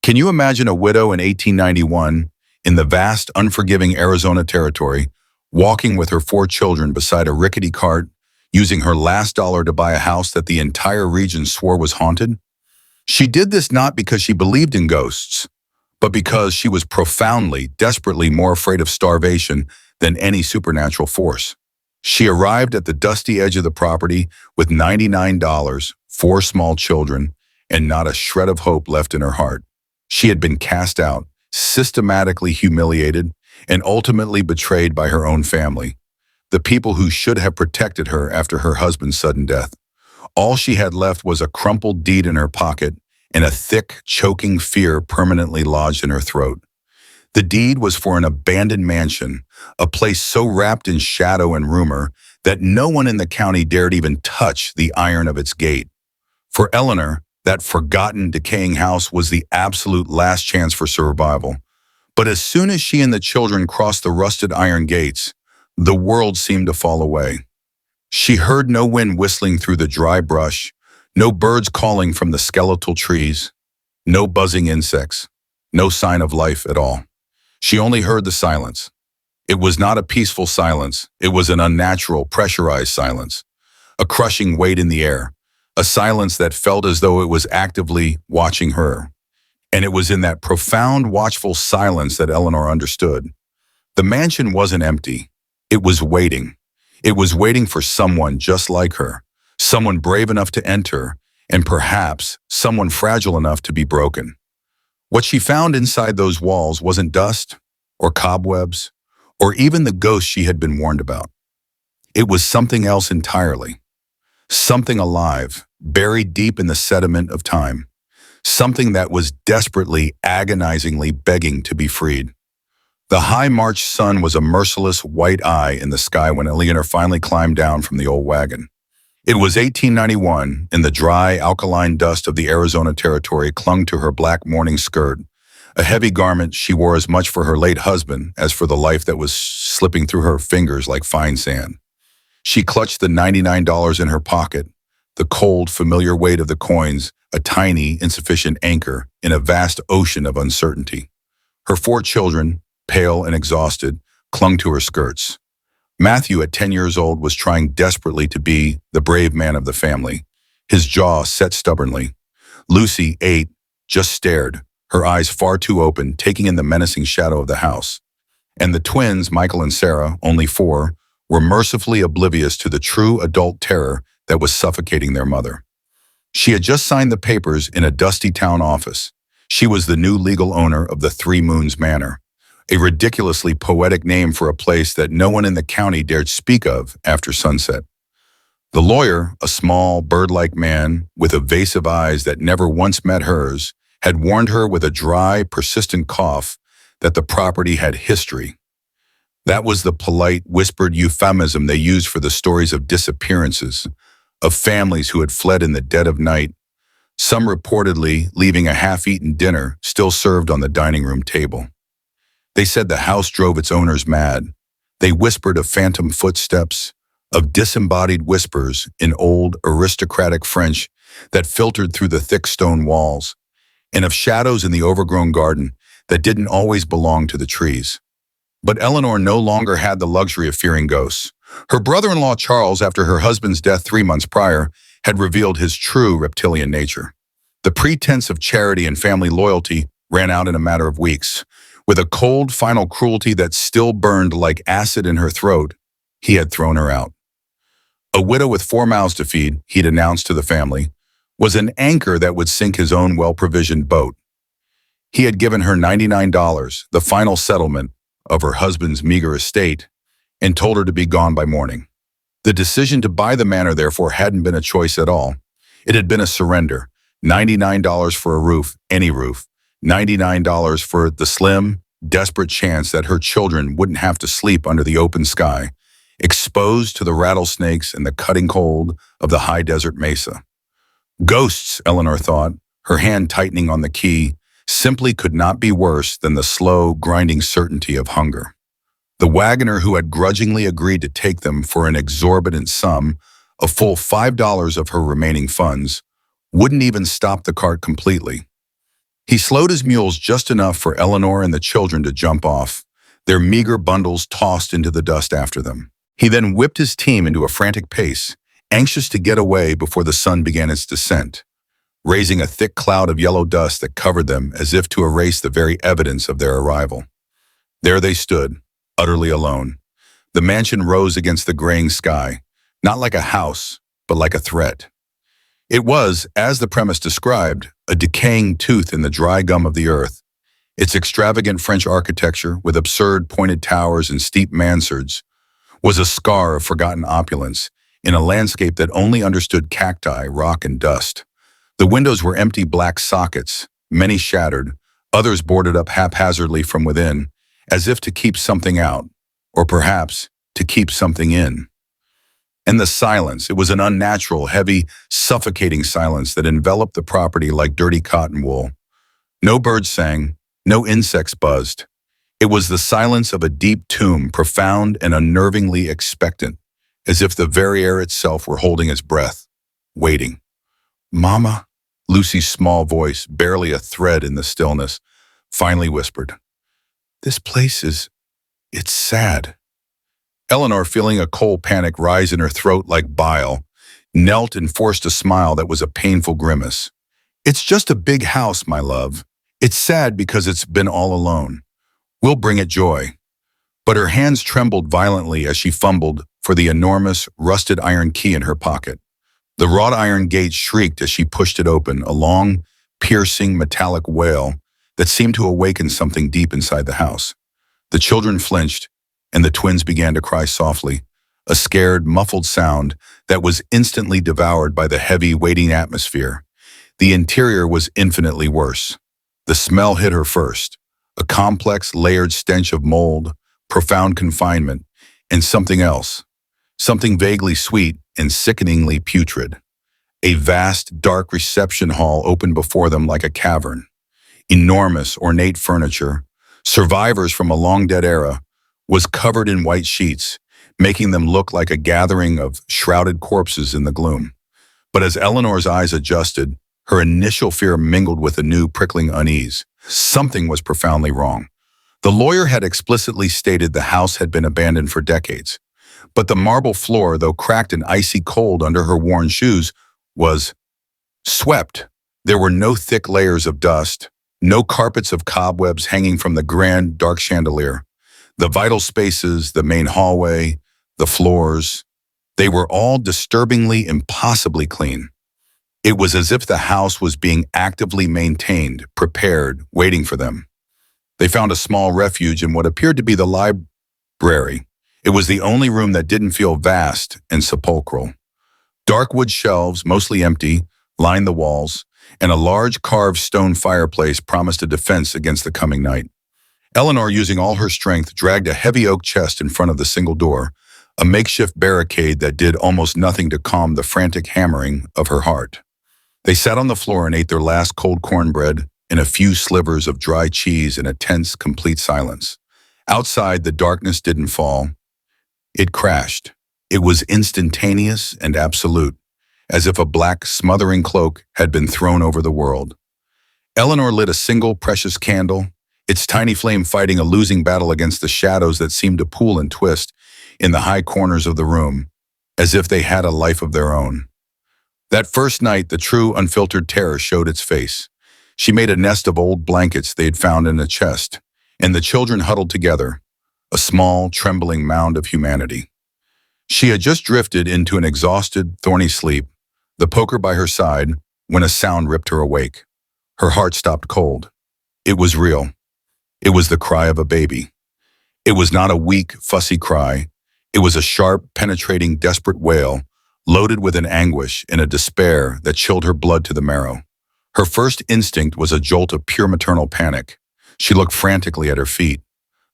Can you imagine a widow in 1891 in the vast, unforgiving Arizona-Territory, walking with her 4 children beside a rickety cart, using her last dollar to buy a house that the entire region swore was haunted? She did this not because she believed in ghosts, but because she was profoundly, desperately more afraid of starvation than any supernatural force. She arrived at the dusty edge of the property with $99, 4 small children, and not a shred of hope left in her heart. She had been cast out, systematically humiliated, and ultimately betrayed by her own family, the people who should have protected her after her husband's sudden death. All she had left was a crumpled deed in her pocket and a thick, choking fear permanently lodged in her throat. The deed was for an abandoned mansion, a place so wrapped in shadow and rumor that no one in the county dared even touch the iron of its gate. For Eleanor, that forgotten, decaying house was the absolute last chance for survival. But as soon as she and the children crossed the rusted iron gates, the world seemed to fall away. She heard no wind whistling through the dry brush, no birds calling from the skeletal trees, no buzzing insects, no sign of life at all. She only heard the silence. It was not a peaceful silence. It was an unnatural, pressurized silence, a crushing weight in the air, a silence that felt as though it was actively watching her. And it was in that profound, watchful silence that Eleanor understood. The mansion wasn't empty. It was waiting. It was waiting for someone just like her, someone brave enough to enter, and perhaps someone fragile enough to be broken. What she found inside those walls wasn't dust, or cobwebs, or even the ghost she had been warned about. It was something else entirely. Something alive, buried deep in the sediment of time. Something that was desperately, agonizingly begging to be freed. The high March sun was a merciless white eye in the sky when Eleanor finally climbed down from the old wagon. It was 1891, and the dry, alkaline dust of the Arizona-Territory clung to her black morning skirt, a heavy garment she wore as much for her late husband as for the life that was slipping through her fingers like fine sand. She clutched the $99 in her pocket, the cold, familiar weight of the coins, a tiny, insufficient anchor in a vast ocean of uncertainty. Her 4 children, pale and exhausted, clung to her skirts. Matthew, at 10 years old, was trying desperately to be the brave man of the family, his jaw set stubbornly. Lucy, 8, just stared, her eyes far too open, taking in the menacing shadow of the house. And the twins, Michael and Sarah, only 4, were mercifully oblivious to the true adult terror that was suffocating their mother. She had just signed the papers in a dusty town office. She was the new legal owner of the 3 Moons Manor, a ridiculously poetic name for a place that no one in the county dared speak of after sunset. The lawyer, a small, bird-like man with evasive eyes that never once met hers, had warned her with a dry, persistent cough that the property had history. That was the polite, whispered euphemism they used for the stories of disappearances, of families who had fled in the dead of night, some reportedly leaving a half-eaten dinner still served on the dining room table. They said the house drove its owners mad. They whispered of phantom footsteps, of disembodied whispers in old aristocratic French that filtered through the thick stone walls, and of shadows in the overgrown garden that didn't always belong to the trees. But Eleanor no longer had the luxury of fearing ghosts. Her brother-in-law Charles, after her husband's death 3 months prior, had revealed his true reptilian nature. The pretense of charity and family loyalty ran out in a matter of weeks. With a cold, final cruelty that still burned like acid in her throat, he had thrown her out. A widow with 4 mouths to feed, he'd announced to the family, was an anchor that would sink his own well-provisioned boat. He had given her $99, the final settlement of her husband's meager estate, and told her to be gone by morning. The decision to buy the manor, therefore, hadn't been a choice at all. It had been a surrender. $99 for a roof, any roof. $99 for the slim, desperate chance that her children wouldn't have to sleep under the open sky, exposed to the rattlesnakes and the cutting cold of the high desert mesa. Ghosts, Eleanor thought, her hand tightening on the key, simply could not be worse than the slow, grinding certainty of hunger. The wagoner who had grudgingly agreed to take them for an exorbitant sum, a full $5 of her remaining funds, wouldn't even stop the cart completely. He slowed his mules just enough for Eleanor and the children to jump off, their meager bundles tossed into the dust after them. He then whipped his team into a frantic pace, anxious to get away before the sun began its descent, raising a thick cloud of yellow dust that covered them as if to erase the very evidence of their arrival. There they stood, utterly alone. The mansion rose against the graying sky, not like a house, but like a threat. It was, as the premise described, a decaying tooth in the dry gum of the earth. Its extravagant French architecture, with absurd pointed towers and steep mansards, was a scar of forgotten opulence in a landscape that only understood cacti, rock, and dust. The windows were empty black sockets, many shattered, others boarded up haphazardly from within, as if to keep something out, or perhaps to keep something in. And the silence, it was an unnatural, heavy, suffocating silence that enveloped the property like dirty cotton wool. No birds sang, no insects buzzed. It was the silence of a deep tomb, profound and unnervingly expectant, as if the very air itself were holding its breath, waiting. "Mama," Lucy's small voice, barely a thread in the stillness, finally whispered, "This place it's sad." Eleanor, feeling a cold panic rise in her throat like bile, knelt and forced a smile that was a painful grimace. "It's just a big house, my love. It's sad because it's been all alone. We'll bring it joy." But her hands trembled violently as she fumbled for the enormous, rusted iron key in her pocket. The wrought iron gate shrieked as she pushed it open, a long, piercing, metallic wail that seemed to awaken something deep inside the house. The children flinched, and the twins began to cry softly, a scared, muffled sound that was instantly devoured by the heavy, waiting atmosphere. The interior was infinitely worse. The smell hit her first, a complex, layered stench of mold, profound confinement, and something else, something vaguely sweet and sickeningly putrid. A vast, dark reception hall opened before them like a cavern. Enormous, ornate furniture, survivors from a long-dead era, was covered in white sheets, making them look like a gathering of shrouded corpses in the gloom. But as Eleanor's eyes adjusted, her initial fear mingled with a new prickling unease. Something was profoundly wrong. The lawyer had explicitly stated the house had been abandoned for decades, but the marble floor, though cracked and icy cold under her worn shoes, was swept. There were no thick layers of dust, no carpets of cobwebs hanging from the grand, dark chandelier. The vital spaces, the main hallway, the floors, they were all disturbingly, impossibly clean. It was as if the house was being actively maintained, prepared, waiting for them. They found a small refuge in what appeared to be the library. It was the only room that didn't feel vast and sepulchral. Dark wood shelves, mostly empty, lined the walls, and a large carved stone fireplace promised a defense against the coming night. Eleanor, using all her strength, dragged a heavy oak chest in front of the single door, a makeshift barricade that did almost nothing to calm the frantic hammering of her heart. They sat on the floor and ate their last cold cornbread and a few slivers of dry cheese in a tense, complete silence. Outside, the darkness didn't fall. It crashed. It was instantaneous and absolute, as if a black, smothering cloak had been thrown over the world. Eleanor lit a single precious candle, its tiny flame fighting a losing battle against the shadows that seemed to pool and twist in the high corners of the room, as if they had a life of their own. That first night, the true, unfiltered terror showed its face. She made a nest of old blankets they had found in a chest, and the children huddled together, a small, trembling mound of humanity. She had just drifted into an exhausted, thorny sleep, the poker by her side, when a sound ripped her awake. Her heart stopped cold. It was real. It was the cry of a baby. It was not a weak, fussy cry. It was a sharp, penetrating, desperate wail, loaded with an anguish and a despair that chilled her blood to the marrow. Her first instinct was a jolt of pure maternal panic. She looked frantically at her feet.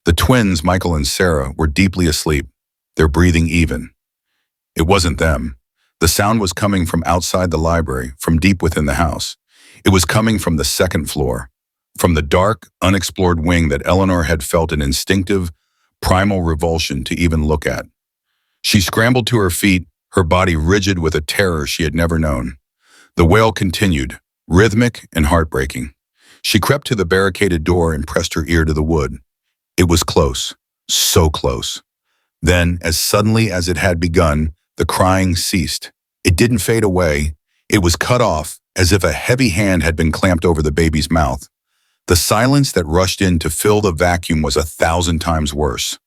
The twins, Michael and Sarah, were deeply asleep, their breathing even. It wasn't them. The sound was coming from outside the library, from deep within the house. It was coming from the second floor, from the dark, unexplored wing that Eleanor had felt an instinctive, primal revulsion to even look at. She scrambled to her feet, her body rigid with a terror she had never known. The wail continued, rhythmic and heartbreaking. She crept to the barricaded door and pressed her ear to the wood. It was close, so close. Then, as suddenly as it had begun, the crying ceased. It didn't fade away. It was cut off, as if a heavy hand had been clamped over the baby's mouth. The silence that rushed in to fill the vacuum was 1,000 times worse.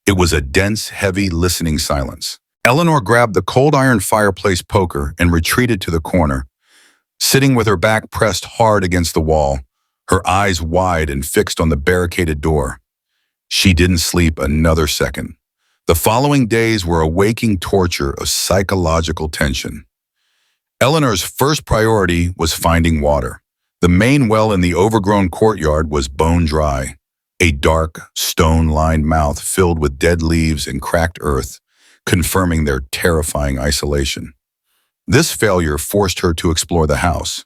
It was a dense, heavy, listening silence. Eleanor grabbed the cold iron fireplace poker and retreated to the corner, sitting with her back pressed hard against the wall, her eyes wide and fixed on the barricaded door. She didn't sleep another second. The following days were a waking torture of psychological tension. Eleanor's first priority was finding water. The main well in the overgrown courtyard was bone dry, a dark, stone-lined mouth filled with dead leaves and cracked earth, confirming their terrifying isolation. This failure forced her to explore the house.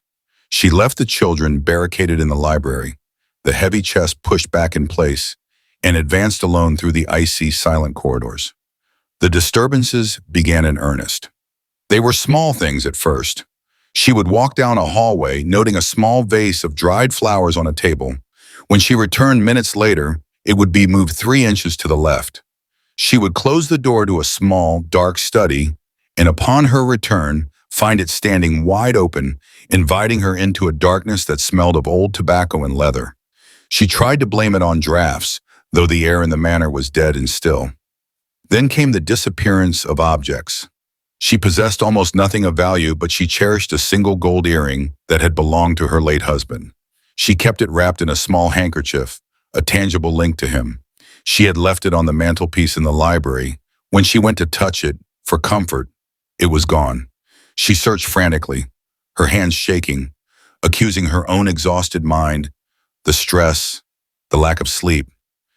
She left the children barricaded in the library, the heavy chest pushed back in place, and advanced alone through the icy, silent corridors. The disturbances began in earnest. They were small things at first. She would walk down a hallway, noting a small vase of dried flowers on a table. When she returned minutes later, it would be moved 3 inches to the left. She would close the door to a small, dark study, and upon her return, find it standing wide open, inviting her into a darkness that smelled of old tobacco and leather. She tried to blame it on drafts, though the air in the manor was dead and still. Then came the disappearance of objects. She possessed almost nothing of value, but she cherished a single gold earring that had belonged to her late husband. She kept it wrapped in a small handkerchief, a tangible link to him. She had left it on the mantelpiece in the library. When she went to touch it, for comfort, it was gone. She searched frantically, her hands shaking, accusing her own exhausted mind, the stress, the lack of sleep.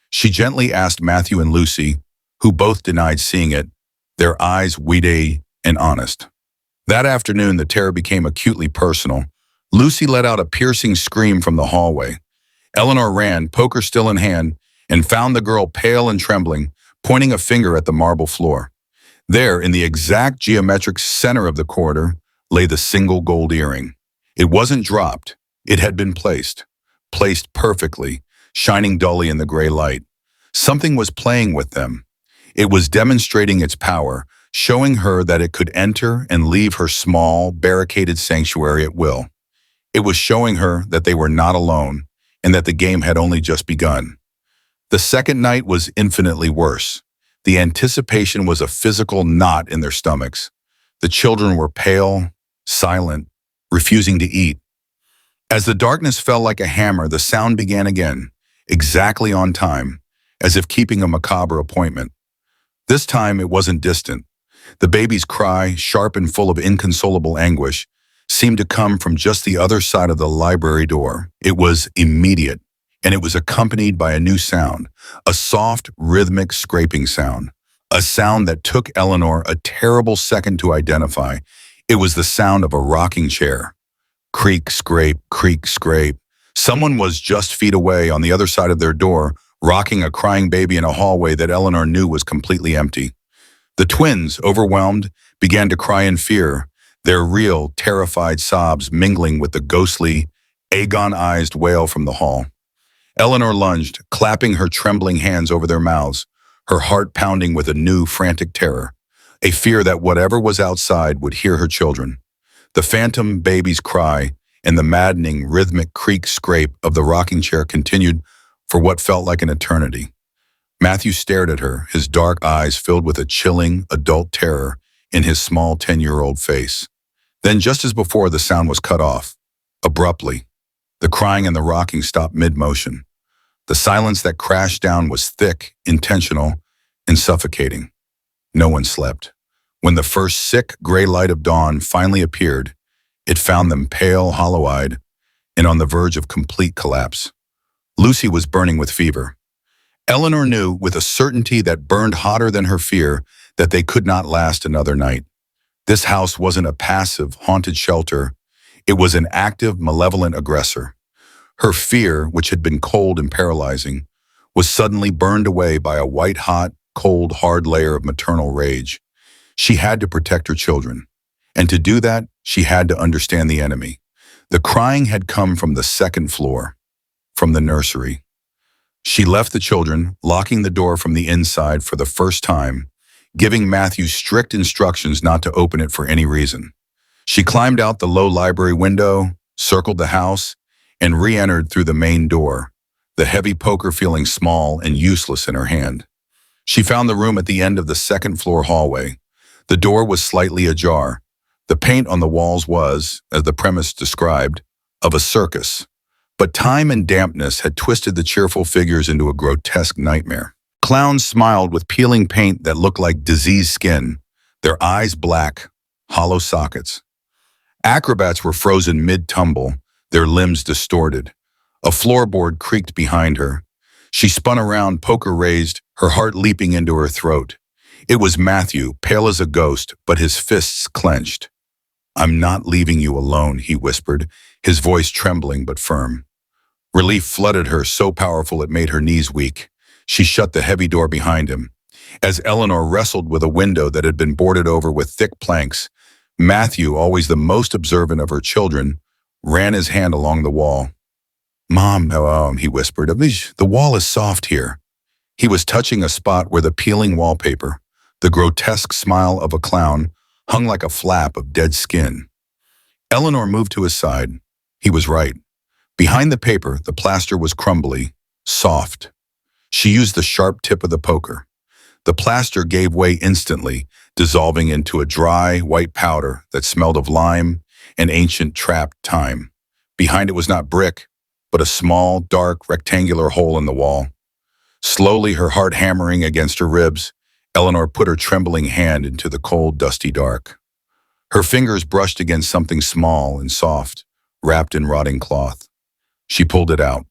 She gently asked Matthew and Lucy, who both denied seeing it, their eyes wide and honest. That afternoon, the terror became acutely personal. Lucy let out a piercing scream from the hallway. Eleanor ran, poker still in hand, and found the girl pale and trembling, pointing a finger at the marble floor. There, in the exact geometric center of the corridor, lay the single gold earring. It wasn't dropped. It had been placed perfectly, shining dully in the gray light. Something was playing with them. It was demonstrating its power, showing her that it could enter and leave her small, barricaded sanctuary at will. It was showing her that they were not alone and that the game had only just begun. The second night was infinitely worse. The anticipation was a physical knot in their stomachs. The children were pale, silent, refusing to eat. As the darkness fell like a hammer, the sound began again, exactly on time, as if keeping a macabre appointment. This time it wasn't distant. The baby's cry, sharp and full of inconsolable anguish, seemed to come from just the other side of the library door. It was immediate, and it was accompanied by a new sound, a soft, rhythmic scraping sound, a sound that took Eleanor a terrible second to identify. It was the sound of a rocking chair. Creak, scrape, creak, scrape. Someone was just feet away on the other side of their door, rocking a crying baby in a hallway that Eleanor knew was completely empty. The twins, overwhelmed, began to cry in fear, their real, terrified sobs mingling with the ghostly, agonized wail from the hall. Eleanor lunged, clapping her trembling hands over their mouths, her heart pounding with a new, frantic terror, a fear that whatever was outside would hear her children. The phantom baby's cry and the maddening, rhythmic creak-scrape of the rocking chair continued for what felt like an eternity. Matthew stared at her, his dark eyes filled with a chilling, adult terror in his small 10-year-old face. Then, just as before, the sound was cut off. Abruptly, the crying and the rocking stopped mid-motion. The silence that crashed down was thick, intentional, and suffocating. No one slept. When the first sick, gray light of dawn finally appeared, it found them pale, hollow-eyed, and on the verge of complete collapse. Lucy was burning with fever. Eleanor knew, with a certainty that burned hotter than her fear, that they could not last another night. This house wasn't a passive, haunted shelter. It was an active, malevolent aggressor. Her fear, which had been cold and paralyzing, was suddenly burned away by a white-hot, cold, hard layer of maternal rage. She had to protect her children. And to do that, she had to understand the enemy. The crying had come from the second floor. from the nursery. She left the children, locking the door from the inside for the first time, giving Matthew strict instructions not to open it for any reason. She climbed out the low library window, circled the house, and re-entered through the main door, the heavy poker feeling small and useless in her hand. She found the room at the end of the second-floor hallway. The door was slightly ajar. The paint on the walls was, as the premise described, of a circus. But time and dampness had twisted the cheerful figures into a grotesque nightmare. Clowns smiled with peeling paint that looked like diseased skin, their eyes black, hollow sockets. Acrobats were frozen mid-tumble, their limbs distorted. A floorboard creaked behind her. She spun around, poker raised, her heart leaping into her throat. It was Matthew, pale as a ghost, but his fists clenched. "I'm not leaving you alone," he whispered, his voice trembling but firm. Relief flooded her, so powerful it made her knees weak. She shut the heavy door behind him. As Eleanor wrestled with a window that had been boarded over with thick planks, Matthew, always the most observant of her children, ran his hand along the wall. "Mom," he whispered, "the wall is soft here." He was touching a spot where the peeling wallpaper, the grotesque smile of a clown, hung like a flap of dead skin. Eleanor moved to his side. He was right. Behind the paper, the plaster was crumbly, soft. She used the sharp tip of the poker. The plaster gave way instantly, dissolving into a dry, white powder that smelled of lime and ancient trapped time. Behind it was not brick, but a small, dark, rectangular hole in the wall. Slowly, her heart hammering against her ribs, Eleanor put her trembling hand into the cold, dusty dark. Her fingers brushed against something small and soft, wrapped in rotting cloth. She pulled it out.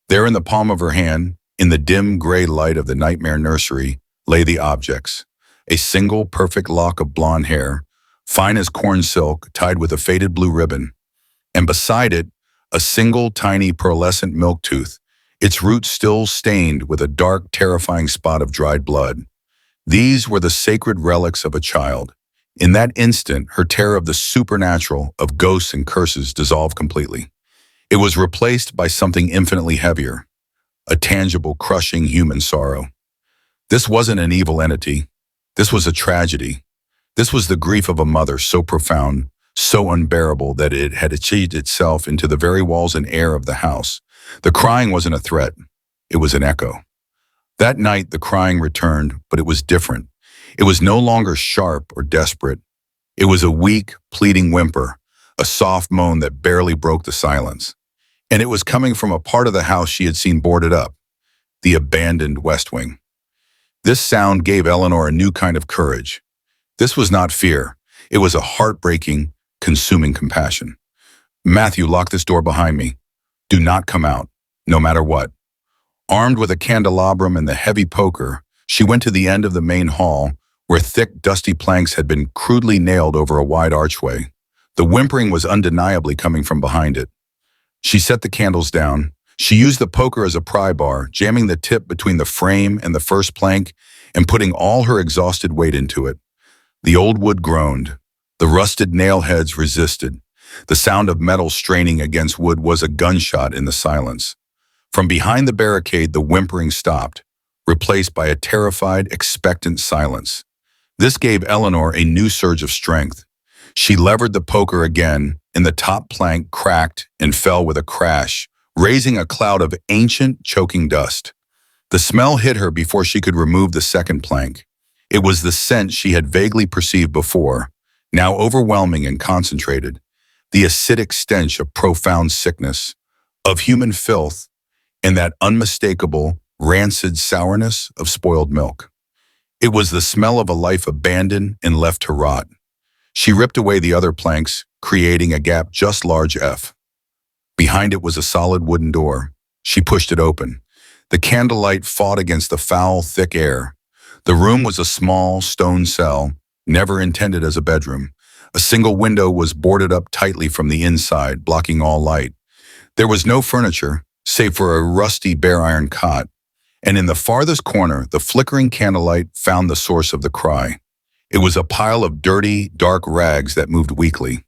There in the palm of her hand, in the dim gray light of the nightmare nursery, lay the objects. A single perfect lock of blonde hair, fine as corn silk, tied with a faded blue ribbon. And beside it, a single tiny pearlescent milk tooth, its roots still stained with a dark, terrifying spot of dried blood. These were the sacred relics of a child. In that instant, her terror of the supernatural, of ghosts and curses, dissolved completely. It was replaced by something infinitely heavier, a tangible, crushing human sorrow. This wasn't an evil entity. This was a tragedy. This was the grief of a mother so profound, so unbearable that it had achieved itself into the very walls and air of the house. The crying wasn't a threat. It was an echo. That night, the crying returned, but it was different. It was no longer sharp or desperate. It was a weak, pleading whimper, a soft moan that barely broke the silence. And it was coming from a part of the house she had seen boarded up, the abandoned West Wing. This sound gave Eleanor a new kind of courage. This was not fear. It was a heartbreaking, consuming compassion. "Matthew, lock this door behind me. Do not come out, no matter what." Armed with a candelabrum and the heavy poker, she went to the end of the main hall, where thick, dusty planks had been crudely nailed over a wide archway. The whimpering was undeniably coming from behind it. She set the candles down. She used the poker as a pry bar, jamming the tip between the frame and the first plank and putting all her exhausted weight into it. The old wood groaned. The rusted nail heads resisted. The sound of metal straining against wood was a gunshot in the silence. From behind the barricade, the whimpering stopped, replaced by a terrified, expectant silence. This gave Eleanor a new surge of strength. She levered the poker again, and the top plank cracked and fell with a crash, raising a cloud of ancient, choking dust. The smell hit her before she could remove the second plank. It was the scent she had vaguely perceived before, now overwhelming and concentrated, the acidic stench of profound sickness, of human filth, and that unmistakable, rancid sourness of spoiled milk. It was the smell of a life abandoned and left to rot. She ripped away the other planks, creating a gap just large enough. Behind it was a solid wooden door. She pushed it open. The candlelight fought against the foul, thick air. The room was a small, stone cell, never intended as a bedroom. A single window was boarded up tightly from the inside, blocking all light. There was no furniture, save for a rusty bare iron cot. And in the farthest corner, the flickering candlelight found the source of the cry. It was a pile of dirty, dark rags that moved weakly.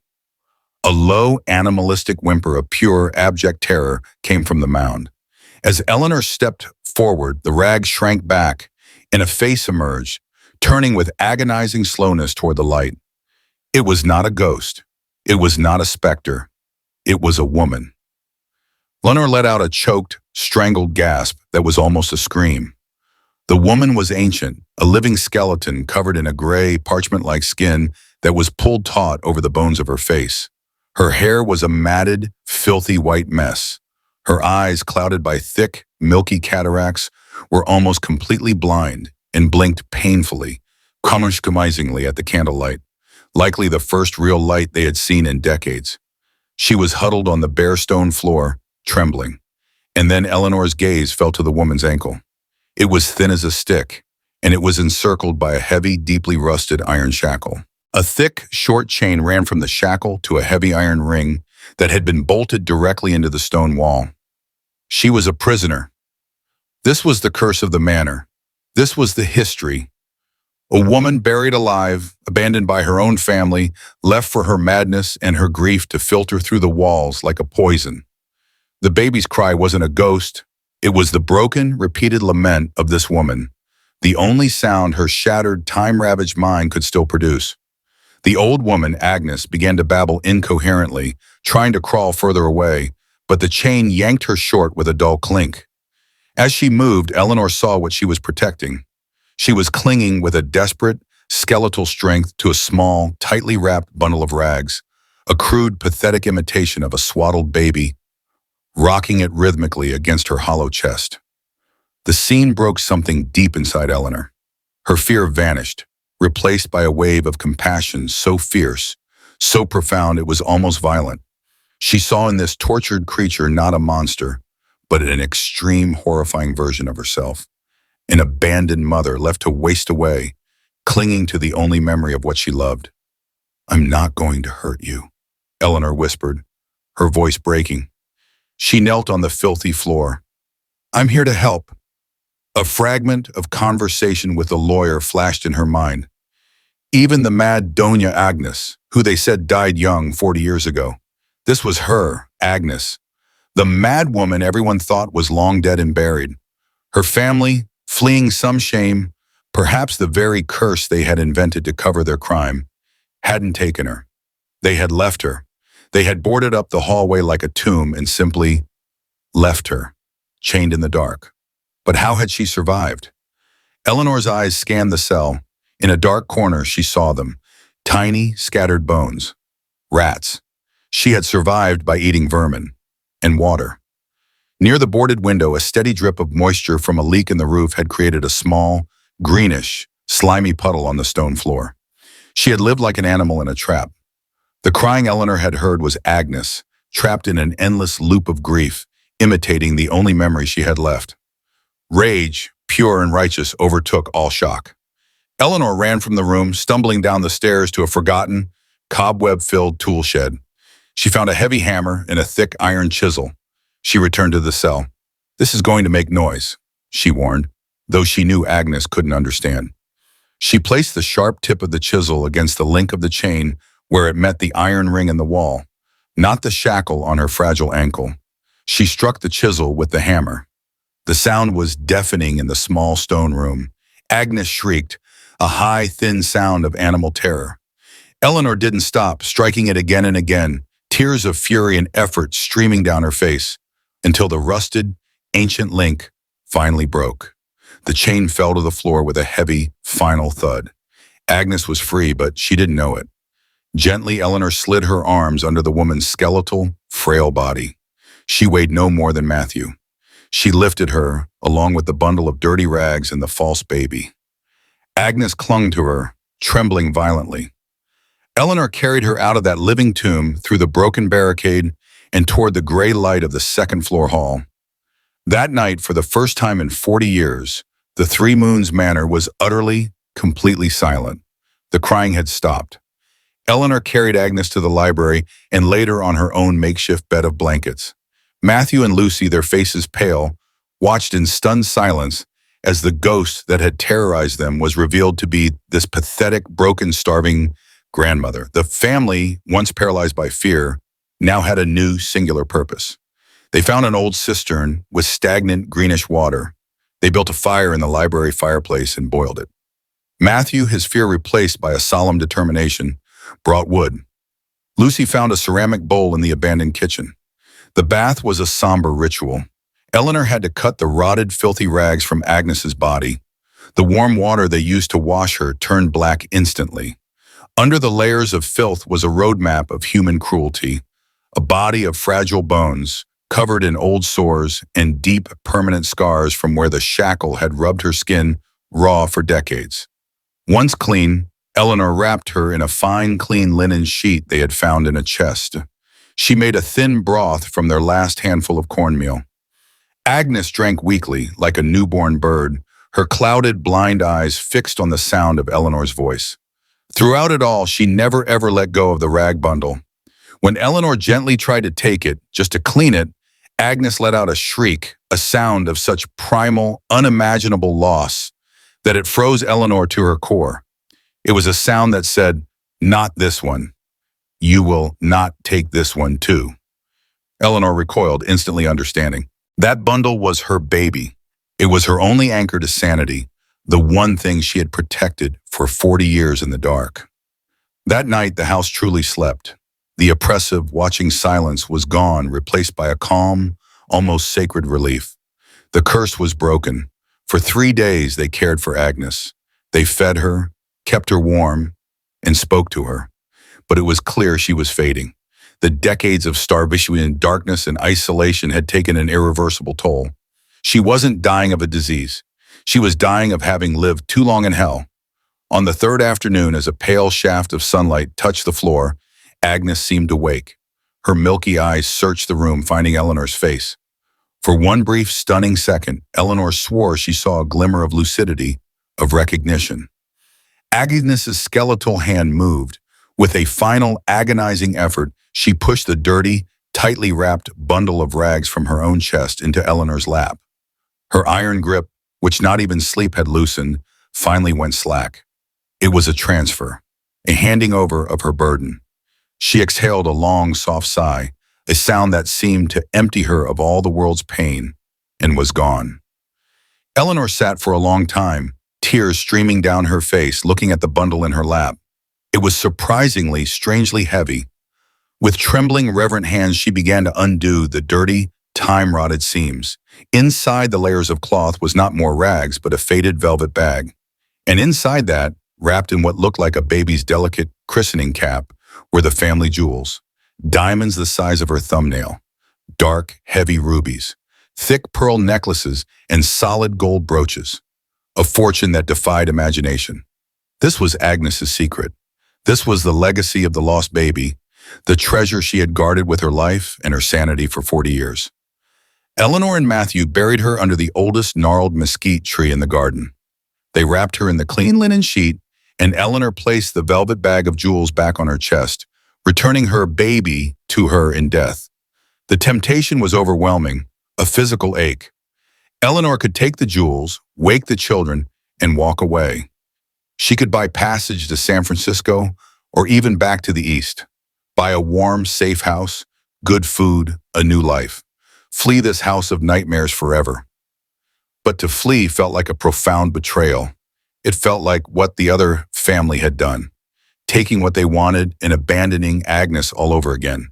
A low, animalistic whimper of pure, abject terror came from the mound. As Eleanor stepped forward, the rag shrank back, and a face emerged, turning with agonizing slowness toward the light. It was not a ghost. It was not a specter. It was a woman. Eleanor let out a choked, strangled gasp that was almost a scream. The woman was ancient, a living skeleton covered in a gray, parchment-like skin that was pulled taut over the bones of her face. Her hair was a matted, filthy white mess. Her eyes, clouded by thick, milky cataracts, were almost completely blind and blinked painfully, compromisingly at the candlelight, likely the first real light they had seen in decades. She was huddled on the bare stone floor, trembling, and then Eleanor's gaze fell to the woman's ankle. It was thin as a stick, and it was encircled by a heavy, deeply rusted iron shackle. A thick, short chain ran from the shackle to a heavy iron ring that had been bolted directly into the stone wall. She was a prisoner. This was the curse of the manor. This was the history. A woman buried alive, abandoned by her own family, left for her madness and her grief to filter through the walls like a poison. The baby's cry wasn't a ghost. It was the broken, repeated lament of this woman, the only sound her shattered, time-ravaged mind could still produce. The old woman, Agnes, began to babble incoherently, trying to crawl further away, but the chain yanked her short with a dull clink. As she moved, Eleanor saw what she was protecting. She was clinging with a desperate, skeletal strength to a small, tightly wrapped bundle of rags, a crude, pathetic imitation of a swaddled baby, rocking it rhythmically against her hollow chest. The scene broke something deep inside Eleanor. Her fear vanished, replaced by a wave of compassion so fierce, so profound it was almost violent. She saw in this tortured creature not a monster, but an extreme, horrifying version of herself. An abandoned mother left to waste away, clinging to the only memory of what she loved. "I'm not going to hurt you," Eleanor whispered, her voice breaking. She knelt on the filthy floor. "I'm here to help." A fragment of conversation with the lawyer flashed in her mind. Even the mad Doña Agnes, who they said died young 40 years ago. This was her, Agnes, the mad woman everyone thought was long dead and buried. Her family, fleeing some shame, perhaps the very curse they had invented to cover their crime, hadn't taken her. They had left her. They had boarded up the hallway like a tomb and simply left her, chained in the dark. But how had she survived? Eleanor's eyes scanned the cell. In a dark corner, she saw them. Tiny, scattered bones. Rats. She had survived by eating vermin. And water. Near the boarded window, a steady drip of moisture from a leak in the roof had created a small, greenish, slimy puddle on the stone floor. She had lived like an animal in a trap. The crying Eleanor had heard was Agnes, trapped in an endless loop of grief, imitating the only memory she had left. Rage, pure and righteous, overtook all shock. Eleanor ran from the room, stumbling down the stairs to a forgotten, cobweb-filled tool shed. She found a heavy hammer and a thick iron chisel. She returned to the cell. "This is going to make noise," she warned, though she knew Agnes couldn't understand. She placed the sharp tip of the chisel against the link of the chain where it met the iron ring in the wall, not the shackle on her fragile ankle. She struck the chisel with the hammer. The sound was deafening in the small stone room. Agnes shrieked, a high, thin sound of animal terror. Eleanor didn't stop, striking it again and again, tears of fury and effort streaming down her face, until the rusted, ancient link finally broke. The chain fell to the floor with a heavy, final thud. Agnes was free, but she didn't know it. Gently, Eleanor slid her arms under the woman's skeletal, frail body. She weighed no more than Matthew. She lifted her, along with the bundle of dirty rags and the false baby. Agnes clung to her, trembling violently. Eleanor carried her out of that living tomb through the broken barricade and toward the gray light of the second-floor hall. That night, for the first time in 40 years, the Three Moons Manor was utterly, completely silent. The crying had stopped. Eleanor carried Agnes to the library and laid her on her own makeshift bed of blankets. Matthew and Lucy, their faces pale, watched in stunned silence as the ghost that had terrorized them was revealed to be this pathetic, broken, starving grandmother. The family, once paralyzed by fear, now had a new, singular purpose. They found an old cistern with stagnant greenish water. They built a fire in the library fireplace and boiled it. Matthew, his fear replaced by a solemn determination, brought wood. Lucy found a ceramic bowl in the abandoned kitchen. The bath was a somber ritual. Eleanor had to cut the rotted, filthy rags from Agnes's body. The warm water they used to wash her turned black instantly. Under the layers of filth was a roadmap of human cruelty, a body of fragile bones, covered in old sores and deep, permanent scars from where the shackle had rubbed her skin raw for decades. Once clean, Eleanor wrapped her in a fine, clean linen sheet they had found in a chest. She made a thin broth from their last handful of cornmeal. Agnes drank weakly, like a newborn bird, her clouded, blind eyes fixed on the sound of Eleanor's voice. Throughout it all, she never ever let go of the rag bundle. When Eleanor gently tried to take it, just to clean it, Agnes let out a shriek, a sound of such primal, unimaginable loss that it froze Eleanor to her core. It was a sound that said, "Not this one. You will not take this one too." Eleanor recoiled, instantly understanding. That bundle was her baby. It was her only anchor to sanity, the one thing she had protected for 40 years in the dark. That night, the house truly slept. The oppressive, watching silence was gone, replaced by a calm, almost sacred relief. The curse was broken. For 3 days, they cared for Agnes. They fed her, kept her warm, and spoke to her. But it was clear she was fading. The decades of starvation and darkness and isolation had taken an irreversible toll. She wasn't dying of a disease. She was dying of having lived too long in hell. On the third afternoon, as a pale shaft of sunlight touched the floor, Agnes seemed to wake. Her milky eyes searched the room, finding Eleanor's face. For one brief, stunning second, Eleanor swore she saw a glimmer of lucidity, of recognition. Agnes's skeletal hand moved. With a final, agonizing effort, she pushed the dirty, tightly wrapped bundle of rags from her own chest into Eleanor's lap. Her iron grip, which not even sleep had loosened, finally went slack. It was a transfer, a handing over of her burden. She exhaled a long, soft sigh, a sound that seemed to empty her of all the world's pain, and was gone. Eleanor sat for a long time, tears streaming down her face, looking at the bundle in her lap. It was surprisingly, strangely heavy. With trembling, reverent hands, she began to undo the dirty, time-rotted seams. Inside the layers of cloth was not more rags, but a faded velvet bag. And inside that, wrapped in what looked like a baby's delicate christening cap, were the family jewels. Diamonds the size of her thumbnail, dark, heavy rubies, thick pearl necklaces, and solid gold brooches. A fortune that defied imagination. This was Agnes's secret. This was the legacy of the lost baby, the treasure she had guarded with her life and her sanity for 40 years. Eleanor and Matthew buried her under the oldest gnarled mesquite tree in the garden. They wrapped her in the clean linen sheet, and Eleanor placed the velvet bag of jewels back on her chest, returning her baby to her in death. The temptation was overwhelming, a physical ache. Eleanor could take the jewels, wake the children, and walk away. She could buy passage to San Francisco or even back to the East. Buy a warm, safe house, good food, a new life. Flee this house of nightmares forever. But to flee felt like a profound betrayal. It felt like what the other family had done, taking what they wanted and abandoning Agnes all over again.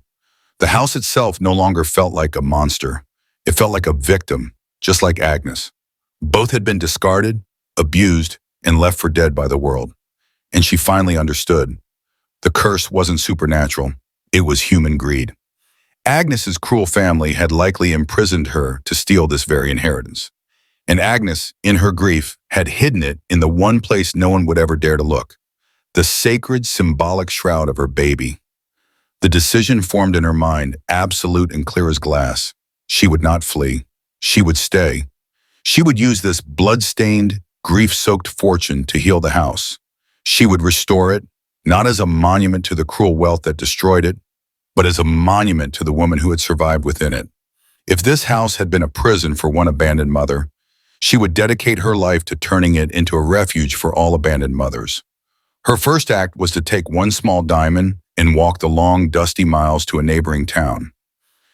The house itself no longer felt like a monster. It felt like a victim, just like Agnes. Both had been discarded, abused, and left for dead by the world. And she finally understood. The curse wasn't supernatural. It was human greed. Agnes's cruel family had likely imprisoned her to steal this very inheritance. And Agnes, in her grief, had hidden it in the one place no one would ever dare to look, the sacred, symbolic shroud of her baby. The decision formed in her mind, absolute and clear as glass. She would not flee. She would stay. She would use this blood-stained, grief-soaked fortune to heal the house. She would restore it, not as a monument to the cruel wealth that destroyed it, but as a monument to the woman who had survived within it. If this house had been a prison for one abandoned mother, she would dedicate her life to turning it into a refuge for all abandoned mothers. Her first act was to take one small diamond and walk the long, dusty miles to a neighboring town.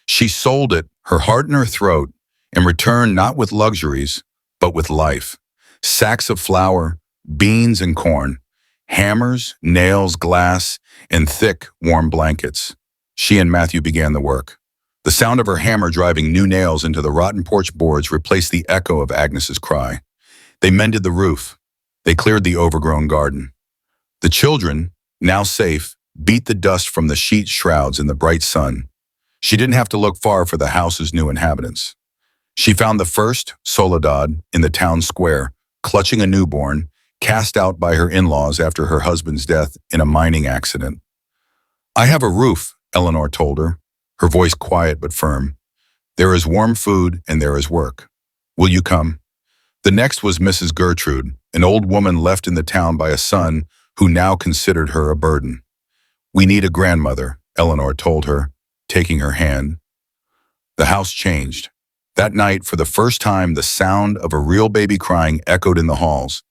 She sold it her heart in her throat, and returned not with luxuries, but with life. Sacks of flour, beans and corn, hammers, nails, glass, and thick, warm blankets. She and Matthew began the work. The sound of her hammer driving new nails into the rotten porch boards replaced the echo of Agnes's cry. They mended the roof. They cleared the overgrown garden. The children, now safe, beat the dust from the sheet shrouds in the bright sun. She didn't have to look far for the house's new inhabitants. She found the first, Soledad, in the town square, clutching a newborn, cast out by her in-laws after her husband's death in a mining accident. "I have a roof," Eleanor told her, her voice quiet but firm. "There is warm food and there is work. Will you come?" The next was Mrs. Gertrude, an old woman left in the town by a son who now considered her a burden. "We need a grandmother," Eleanor told her, taking her hand. The house changed. That night, for the first time, the sound of a real baby crying echoed in the halls,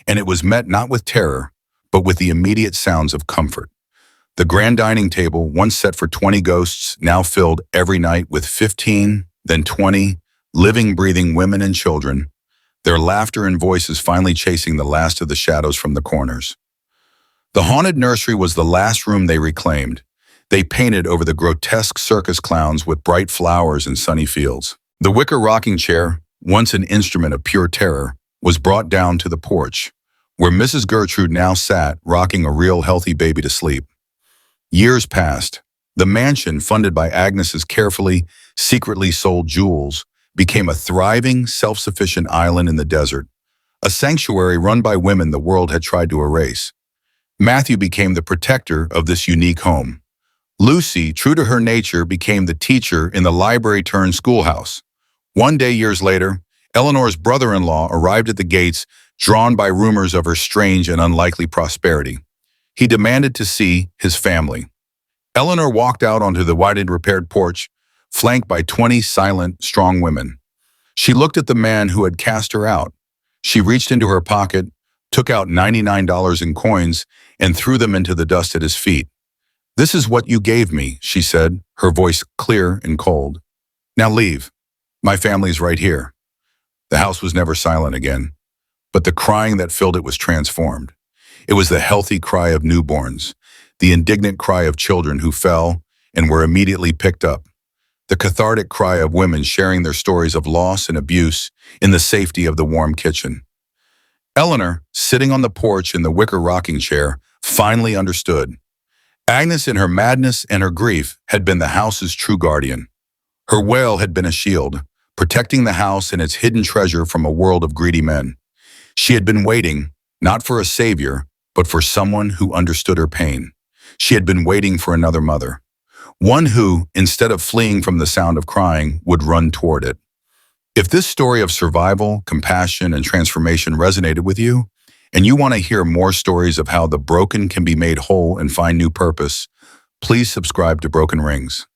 and it was met not with terror, but with the immediate sounds of comfort. The grand dining table, once set for 20 ghosts, now filled every night with 15, then 20, living, breathing women and children, their laughter and voices finally chasing the last of the shadows from the corners. The haunted nursery was the last room they reclaimed. They painted over the grotesque circus clowns with bright flowers and sunny fields. The wicker rocking chair, once an instrument of pure terror, was brought down to the porch, where Mrs. Gertrude now sat, rocking a real healthy baby to sleep. Years passed. The mansion, funded by Agnes's carefully, secretly sold jewels, became a thriving, self-sufficient island in the desert, a sanctuary run by women the world had tried to erase. Matthew became the protector of this unique home. Lucy, true to her nature, became the teacher in the library-turned-schoolhouse. One day, years later, Eleanor's brother-in-law arrived at the gates, drawn by rumors of her strange and unlikely prosperity. He demanded to see his family. Eleanor walked out onto the whited repaired porch, flanked by 20 silent, strong women. She looked at the man who had cast her out. She reached into her pocket, took out $99 in coins, and threw them into the dust at his feet. "This is what you gave me," she said, her voice clear and cold. "Now leave. My family's right here." The house was never silent again, but the crying that filled it was transformed. It was the healthy cry of newborns, the indignant cry of children who fell and were immediately picked up, the cathartic cry of women sharing their stories of loss and abuse in the safety of the warm kitchen. Eleanor, sitting on the porch in the wicker rocking chair, finally understood. Agnes, in her madness and her grief, had been the house's true guardian. Her wail had been a shield, protecting the house and its hidden treasure from a world of greedy men. She had been waiting, not for a savior, but for someone who understood her pain. She had been waiting for another mother, one who, instead of fleeing from the sound of crying, would run toward it. If this story of survival, compassion, and transformation resonated with you, and you want to hear more stories of how the broken can be made whole and find new purpose, please subscribe to Broken Rings.